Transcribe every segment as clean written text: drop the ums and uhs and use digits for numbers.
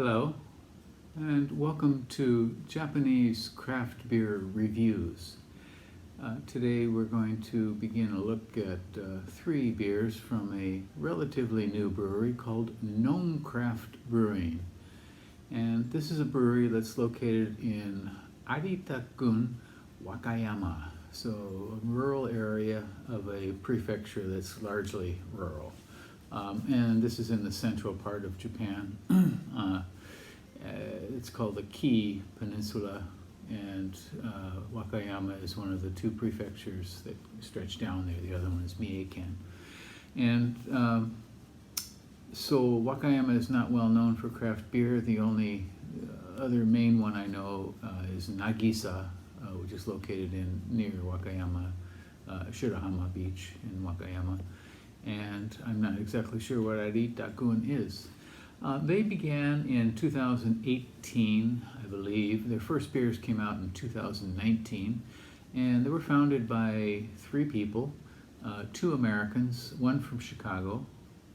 Hello, and welcome to Japanese craft beer reviews. Today we're going to begin a look at three beers from a relatively new brewery called Nomcraft Brewing. And this is a brewery that's located in Arita-gun, Wakayama, so a rural area of a prefecture that's largely rural. And this is in the central part of Japan. It's called the Ki Peninsula, and Wakayama is one of the two prefectures that stretch down there. The other one is Mieken. And so Wakayama is not well known for craft beer. The only other main one I know is Nagisa, which is located near Wakayama, Shirahama Beach in Wakayama. And I'm not exactly sure what Arita-gun is. They began in 2018, I believe. Their first beers came out in 2019, and they were founded by three people, two Americans, one from Chicago,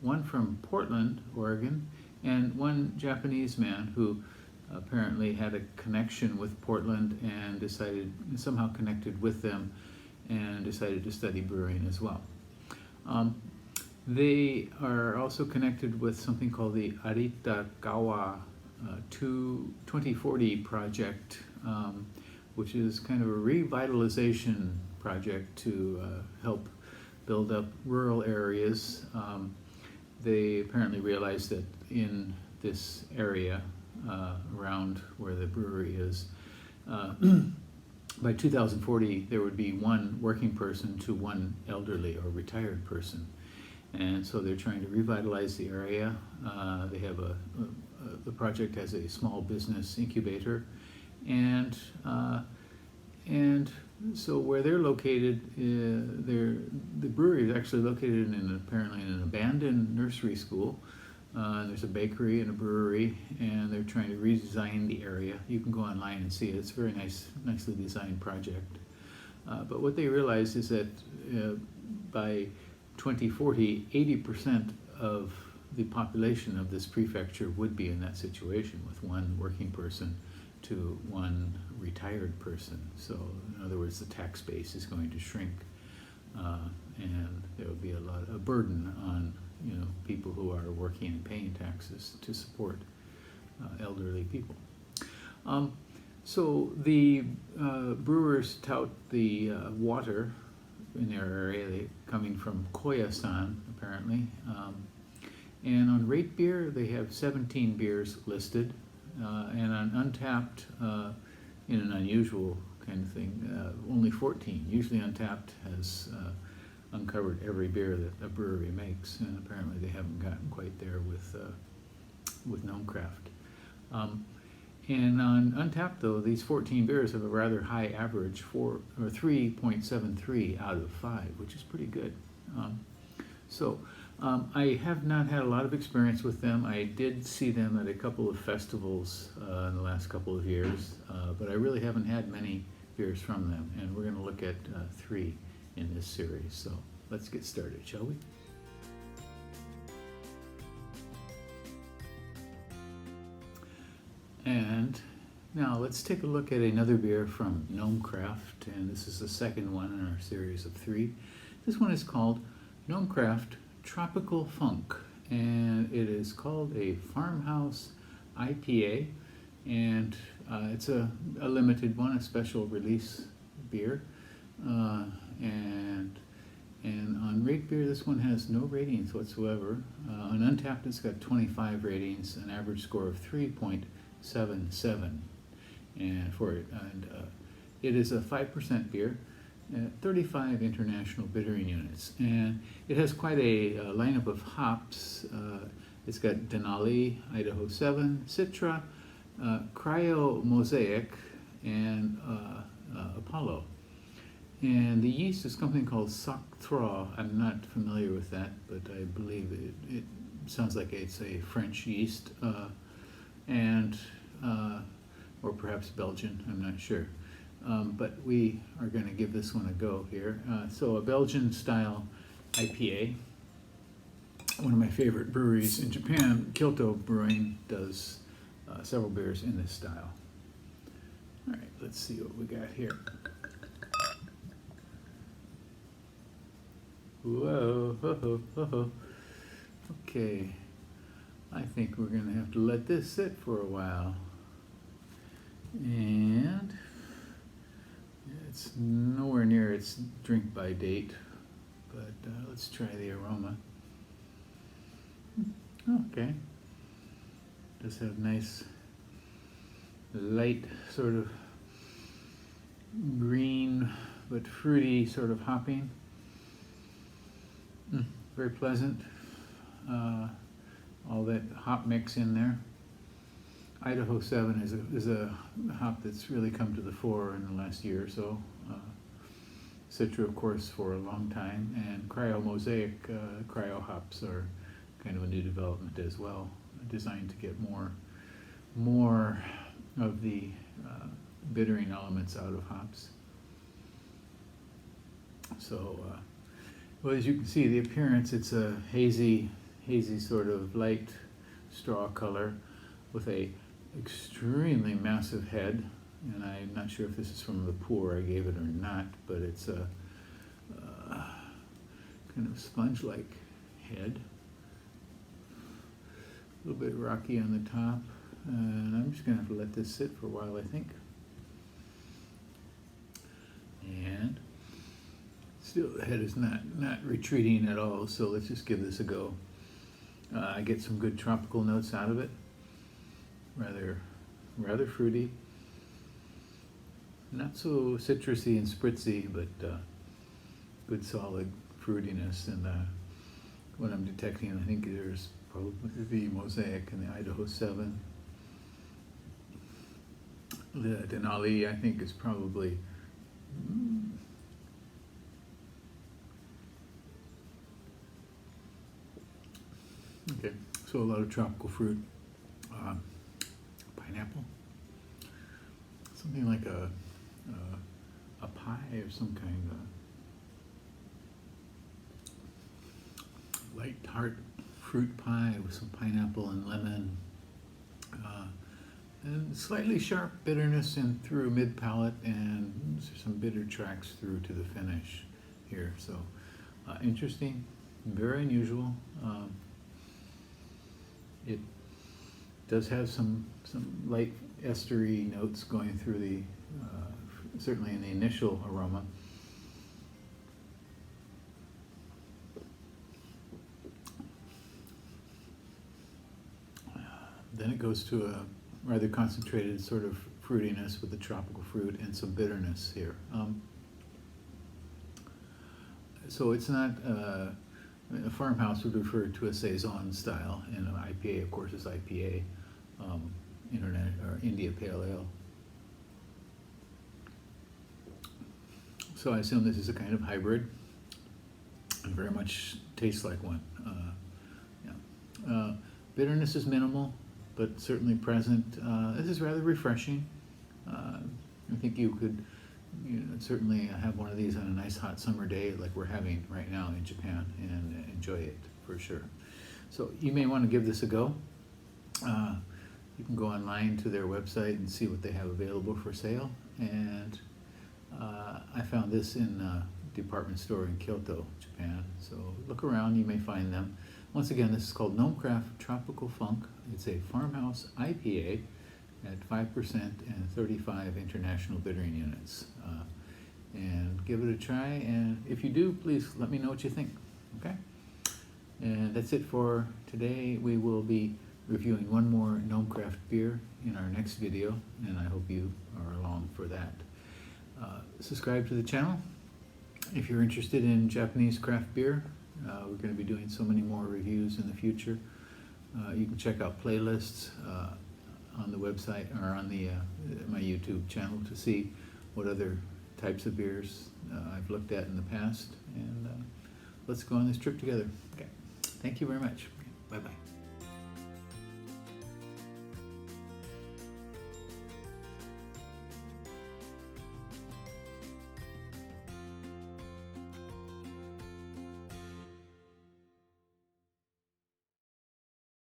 one from Portland, Oregon, and one Japanese man who apparently had a connection with Portland and somehow connected with them and decided to study brewing as well. They are also connected with something called the Aritagawa 2040 project, which is kind of a revitalization project to help build up rural areas. They apparently realized that in this area around where the brewery is, by 2040 there would be one working person to one elderly or retired person. And so they're trying to revitalize the area. They have the project has a small business incubator, and so where they're located, the brewery is actually located apparently in an abandoned nursery school. There's a bakery and a brewery, and they're trying to redesign the area. You can go online and see it. It's a very nicely designed project. But what they realized is that by 2040, 80% of the population of this prefecture would be in that situation, with one working person to one retired person. So in other words, the tax base is going to shrink, and there will be a burden on people who are working and paying taxes to support elderly people. So the brewers tout the water in their area, coming from Koyasan, apparently. And on Rate Beer, they have 17 beers listed, and on Untapped, in an unusual kind of thing, only 14. Usually Untapped has uncovered every beer that a brewery makes, and apparently they haven't gotten quite there with Nomcraft. And on Untapped, though, these 14 beers have a rather high average, 3.73 out of 5, which is pretty good. I have not had a lot of experience with them. I did see them at a couple of festivals in the last couple of years, but I really haven't had many beers from them, and we're going to look at three in this series. So let's get started, shall we? And now let's take a look at another beer from Nomcraft, and this is the second one in our series of three. This one is called Nomcraft Tropical Funk, and it is called a Farmhouse IPA, and it's a limited one, a special release beer. And on Rate Beer, this one has no ratings whatsoever. On Untapped, it's got 25 ratings, an average score of 3.77 and for it, and it is a 5% beer, 35 international bittering units, and it has quite a lineup of hops. It's got Denali, Idaho 7, Citra, Cryo Mosaic, and Apollo. And the yeast is something called Soctra. I'm not familiar with that, but I believe it sounds like it's a French yeast, or perhaps Belgian, I'm not sure. But we are going to give this one a go here. So a Belgian style IPA. One of my favorite breweries in Japan, Kyoto Brewing, does several beers in this style. All right, let's see what we got here. Whoa, ho, ho, ho, ho. Okay, I think we're gonna have to let this sit for a while. And it's nowhere near its drink by date, but let's try the aroma. Okay, does have nice light sort of green but fruity sort of hopping. Very pleasant. All that hop mix in there. Idaho 7 is a hop that's really come to the fore in the last year or so. Citra, of course, for a long time, and Cryo Mosaic cryo hops are kind of a new development as well, designed to get more of the bittering elements out of hops. So, well, as you can see, the appearance, it's a hazy sort of light straw color with a extremely massive head, and I'm not sure if this is from the pour I gave it or not, but it's a kind of sponge-like head, a little bit rocky on the top, and I'm just going to have to let this sit for a while, I think. And still the head is not retreating at all, so let's just give this a go. I get some good tropical notes out of it. Rather fruity, not so citrusy and spritzy, but good solid fruitiness. And what I'm detecting, I think there's probably the Mosaic and the Idaho 7. The Denali, I think, is probably okay. So a lot of tropical fruit. Pineapple, something like a pie of some kind, light tart fruit pie with some pineapple and lemon, and slightly sharp bitterness in through mid palate, and some bitter tracks through to the finish here. So interesting, very unusual. It does have some light estery notes going through the, certainly in the initial aroma. Then it goes to a rather concentrated sort of fruitiness with the tropical fruit and some bitterness here. So it's not, a farmhouse would refer to a Saison style, and an IPA, of course, is IPA, Internet or India Pale Ale. So I assume this is a kind of hybrid, and very much tastes like one. Bitterness is minimal, but certainly present. This is rather refreshing. I think you could, certainly have one of these on a nice hot summer day like we're having right now in Japan, and enjoy it for sure. So you may want to give this a go. You can go online to their website and see what they have available for sale. And I found this in a department store in Kyoto, Japan. So look around, you may find them. Once again, this is called Nomcraft Tropical Funk. It's a farmhouse IPA at 5% and 35 international bittering units. And give it a try, and if you do, please let me know what you think, okay? And that's it for today. We will be reviewing one more Nomcraft beer in our next video, and I hope you are along for that. Subscribe to the channel if you're interested in Japanese craft beer. We're going to be doing so many more reviews in the future. You can check out playlists on the website or on the my YouTube channel to see what other types of beers I've looked at in the past, and let's go on this trip together. Okay, thank you very much. Bye-bye.